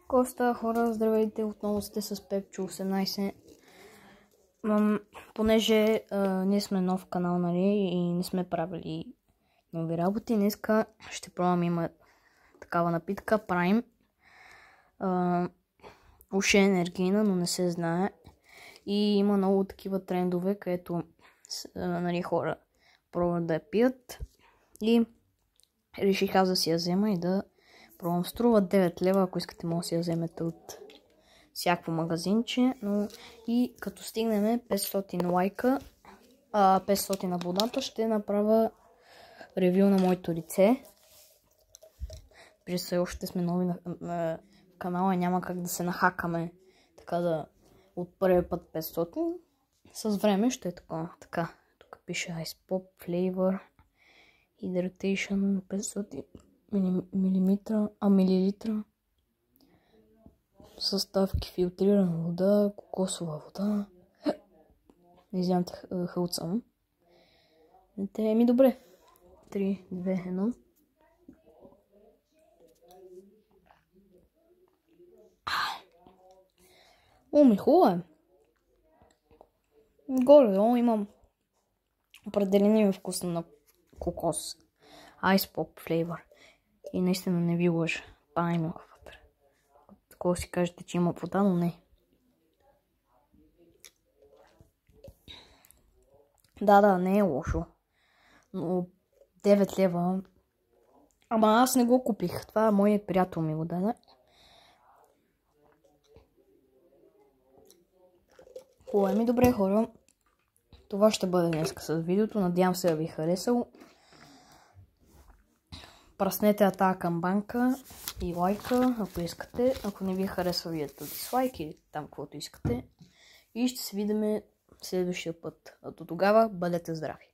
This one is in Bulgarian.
Коста, хора, здравейте, отново сте с Пепчо 18. Понеже ние сме нов канал, нали, и не сме правили нови работи, днеска ще пробвам, има такава напитка, Prime. Уж е енергийна, но не се знае. И има много такива трендове, където нали, хора пробват да я пият. И реших аз да си я взема и да пробвам. Струва 9 лева, ако искате може да си я вземете от всяко магазинче. Но и като стигнем 500 лайка, 500 абоната, ще направя ревю на моето лице. При все още сме нови на канала, няма как да се нахакаме така да от първия път 500. С време ще е така. Тук пише Ice Pop Flavor Hydration 500 милилитра. Съставки: филтрирана вода, кокосова вода. Не знам, хълцам. Ми добре. 3, 2, 1. Хубаво е. Горе-долу имам определения вкус на кокос. Ice Pop Flavor. И наистина не ви лъжа. Има вътре. Такова си кажете, че има вода, но не. Да, не е лошо. Но 9 лева. Ама аз не го купих. Това моят приятел ми го даде. Ми добре, хора. Това ще бъде днеска с видеото. Надявам се да ви харесало. Праснете я тази камбанка и лайка, ако искате. Ако не ви харесва видеото, дислайк или там каквото искате. И ще се видим следващия път. А до тогава бъдете здрави!